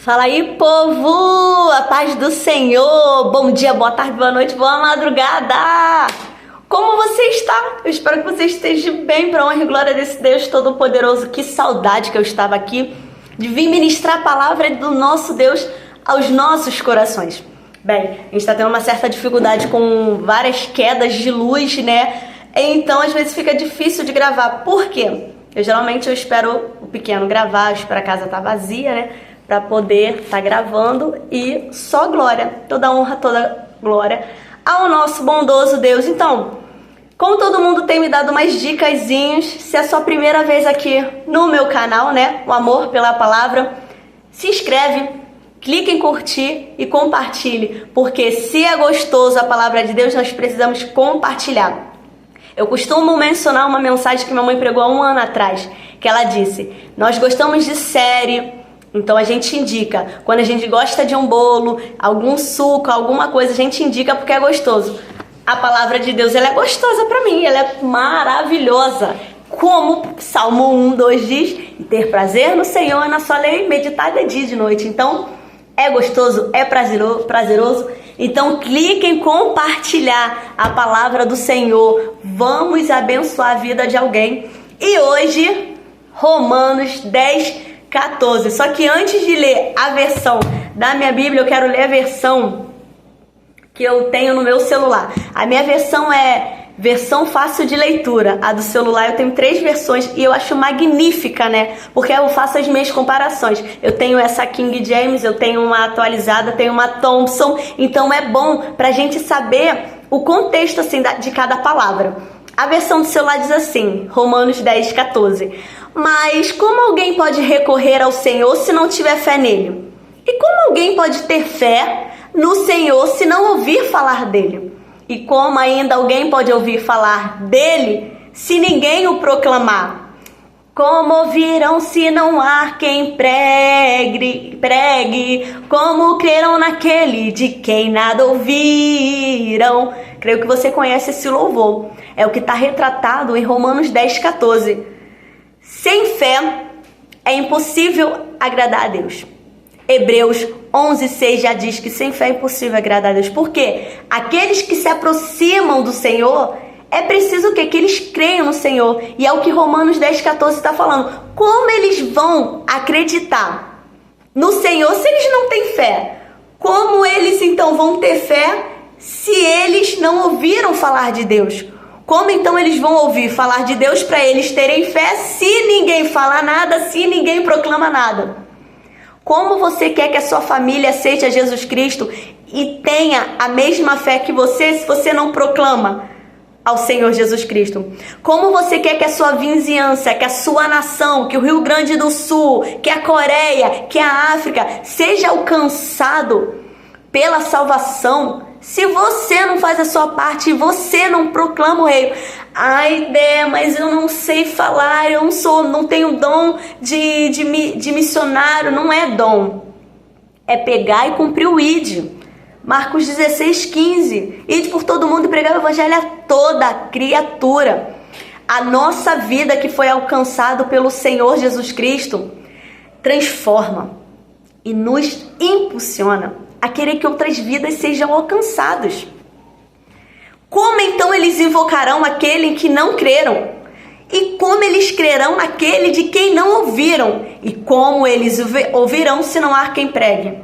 Fala aí, povo! A paz do Senhor! Bom dia, boa tarde, boa noite, boa madrugada! Como você está? Eu espero que você esteja bem, para a honra e glória desse Deus Todo-Poderoso. Que saudade que eu estava aqui de vir ministrar a palavra do nosso Deus aos nossos corações. Bem, a gente está tendo uma certa dificuldade com várias quedas de luz, né? Então, às vezes fica difícil de gravar. Por quê? Geralmente eu espero o pequeno gravar, eu espero a casa estar vazia, né? Para poder estar gravando, e só glória, toda honra, toda glória ao nosso bondoso Deus. Então, como todo mundo tem me dado umas dicasinhas, se é a sua primeira vez aqui no meu canal, né, o amor pela palavra, se inscreve, clique em curtir e compartilhe, porque se é gostoso a palavra de Deus, nós precisamos compartilhar. Eu costumo mencionar uma mensagem que minha mãe pregou há 1 ano atrás, que ela disse: nós gostamos de série, então a gente indica. Quando a gente gosta de um bolo, algum suco, alguma coisa, a gente indica porque é gostoso. A palavra de Deus, ela é gostosa para mim, ela é maravilhosa. Como Salmo 1:2 diz: e ter prazer no Senhor, na sua lei, meditar de dia e de noite. Então, é gostoso, é prazeroso. Então, clique em compartilhar a palavra do Senhor. Vamos abençoar a vida de alguém. E hoje, Romanos 10:14. Só que antes de ler a versão da minha Bíblia, eu quero ler a versão que eu tenho no meu celular. A minha versão é versão fácil de leitura. A do celular eu tenho 3 versões e eu acho magnífica, né? Porque eu faço as minhas comparações. Eu tenho essa King James, eu tenho uma atualizada, tenho uma Thompson. Então é bom pra gente saber o contexto assim de cada palavra. A versão do celular diz assim, Romanos 10:14. Mas como alguém pode recorrer ao Senhor se não tiver fé nele? E como alguém pode ter fé no Senhor se não ouvir falar dele? E como ainda alguém pode ouvir falar dele se ninguém o proclamar? Como ouvirão se não há quem pregue? Como crerão naquele de quem nada ouviram? Creio que você conhece esse louvor. É o que está retratado em Romanos 10:14. Sem fé é impossível agradar a Deus. Hebreus 11:6 já diz que sem fé é impossível agradar a Deus. Por quê? Aqueles que se aproximam do Senhor, é preciso o quê? Que eles creiam no Senhor. E é o que Romanos 10:14 está falando. Como eles vão acreditar no Senhor se eles não têm fé? Como eles então vão ter fé se eles não ouviram falar de Deus? Como então eles vão ouvir falar de Deus para eles terem fé se ninguém fala nada, se ninguém proclama nada? Como você quer que a sua família aceite a Jesus Cristo e tenha a mesma fé que você se você não proclama ao Senhor Jesus Cristo? Como você quer que a sua vizinhança, que a sua nação, que o Rio Grande do Sul, que a Coreia, que a África seja alcançado pela salvação se você não faz a sua parte e você não proclama o rei? Ai, Dé, mas eu não sei falar, eu não tenho dom de missionário. Não é dom, é pegar e cumprir o ID. Marcos 16:15. Ide por todo mundo e pregar o evangelho a toda criatura. A nossa vida que foi alcançada pelo Senhor Jesus Cristo transforma e nos impulsiona a querer que outras vidas sejam alcançadas. Como então eles invocarão aquele em que não creram? E como eles crerão naquele de quem não ouviram? E como eles ouvirão se não há quem pregue?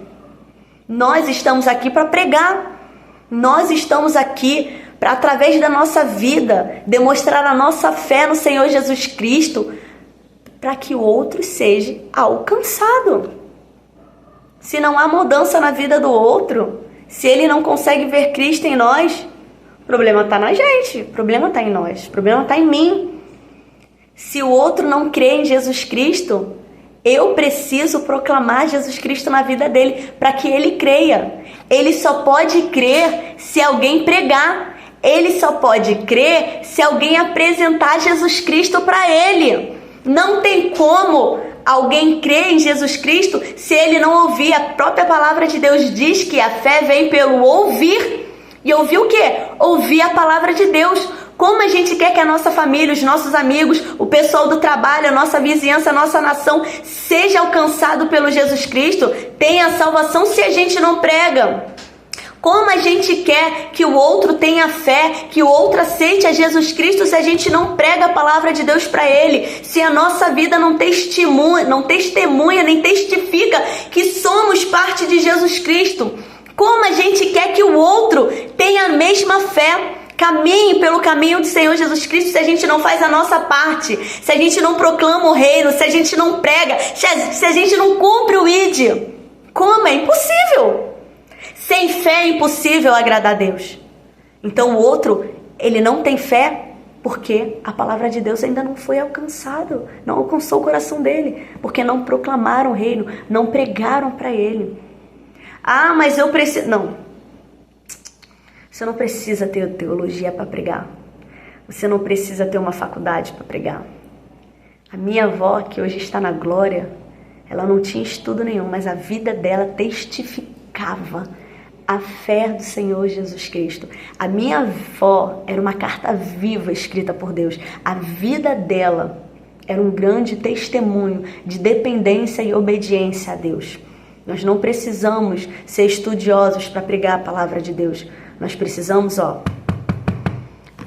Nós estamos aqui para pregar. Nós estamos aqui para, através da nossa vida, demonstrar a nossa fé no Senhor Jesus Cristo, para que o outro seja alcançado. Se não há mudança na vida do outro, se ele não consegue ver Cristo em nós, o problema está na gente, o problema está em nós, o problema está em mim. Se o outro não crê em Jesus Cristo, eu preciso proclamar Jesus Cristo na vida dele para que ele creia. Ele só pode crer se alguém pregar. Ele só pode crer se alguém apresentar Jesus Cristo para ele. Não tem como alguém crer em Jesus Cristo se ele não ouvir. A própria palavra de Deus diz que a fé vem pelo ouvir. E ouvir o quê? Ouvir a palavra de Deus. Como a gente quer que a nossa família, os nossos amigos, o pessoal do trabalho, a nossa vizinhança, a nossa nação seja alcançado pelo Jesus Cristo, tenha salvação se a gente não prega? Como a gente quer que o outro tenha fé, que o outro aceite a Jesus Cristo se a gente não prega a palavra de Deus para ele, se a nossa vida não testemunha, nem testifica que somos parte de Jesus Cristo? Como a gente quer que o outro tenha a mesma fé, caminhe pelo caminho do Senhor Jesus Cristo, se a gente não faz a nossa parte, se a gente não proclama o reino, se a gente não prega, se a gente não cumpre o ID? Como? É impossível. Sem fé é impossível agradar a Deus. Então o outro, ele não tem fé porque a palavra de Deus ainda não foi alcançada, não alcançou o coração dele, porque não proclamaram o reino, não pregaram para ele. Ah, mas eu preciso... Não. Você não precisa ter teologia para pregar. Você não precisa ter uma faculdade para pregar. A minha avó, que hoje está na glória, ela não tinha estudo nenhum, mas a vida dela testificava a fé do Senhor Jesus Cristo. A minha avó era uma carta viva escrita por Deus. A vida dela era um grande testemunho de dependência e obediência a Deus. Nós não precisamos ser estudiosos para pregar a palavra de Deus. Nós precisamos,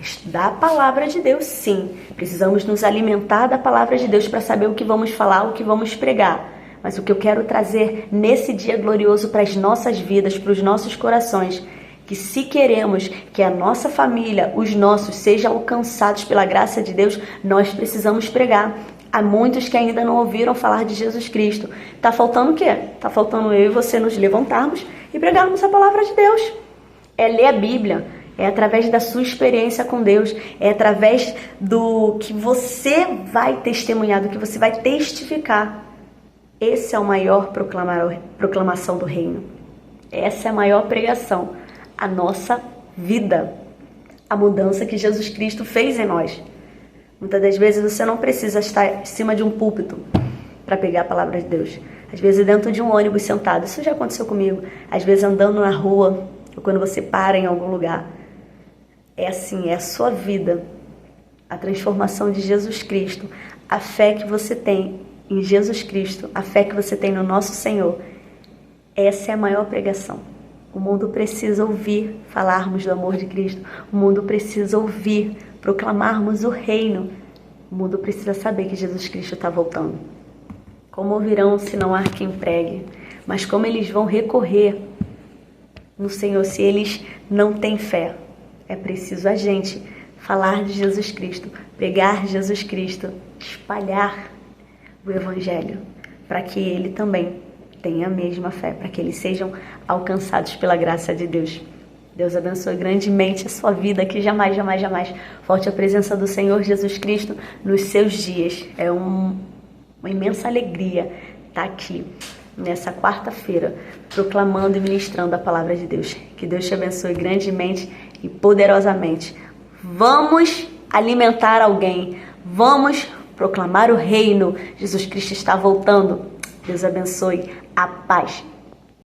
estudar a palavra de Deus, sim. Precisamos nos alimentar da palavra de Deus para saber o que vamos falar, o que vamos pregar. Mas o que eu quero trazer nesse dia glorioso para as nossas vidas, para os nossos corações, que se queremos que a nossa família, os nossos, sejam alcançados pela graça de Deus, nós precisamos pregar. Há muitos que ainda não ouviram falar de Jesus Cristo. Tá faltando o quê? Tá faltando eu e você nos levantarmos e pregarmos a palavra de Deus. É ler a Bíblia, é através da sua experiência com Deus, é através do que você vai testemunhar, do que você vai testificar. Esse é o maior proclamação do reino. Essa é a maior pregação. A nossa vida. A mudança que Jesus Cristo fez em nós. Muitas das vezes você não precisa estar em cima de um púlpito para pegar a palavra de Deus. Às vezes dentro de um ônibus sentado. Isso já aconteceu comigo. Às vezes andando na rua, ou quando você para em algum lugar. É assim, é a sua vida. A transformação de Jesus Cristo. A fé que você tem em Jesus Cristo, a fé que você tem no nosso Senhor, essa é a maior pregação. O mundo precisa ouvir falarmos do amor de Cristo. O mundo precisa ouvir proclamarmos o reino. O mundo precisa saber que Jesus Cristo está voltando. Como ouvirão se não há quem pregue? Mas como eles vão recorrer no Senhor se eles não têm fé? É preciso a gente falar de Jesus Cristo, pregar Jesus Cristo, espalhar o Evangelho, para que ele também tenha a mesma fé, para que eles sejam alcançados pela graça de Deus. Deus abençoe grandemente a sua vida, que jamais, jamais, jamais falte a presença do Senhor Jesus Cristo nos seus dias. É uma imensa alegria estar aqui nessa quarta-feira, proclamando e ministrando a palavra de Deus. Que Deus te abençoe grandemente e poderosamente. Vamos alimentar alguém, vamos proclamar o reino. Jesus Cristo está voltando. Deus abençoe. A paz.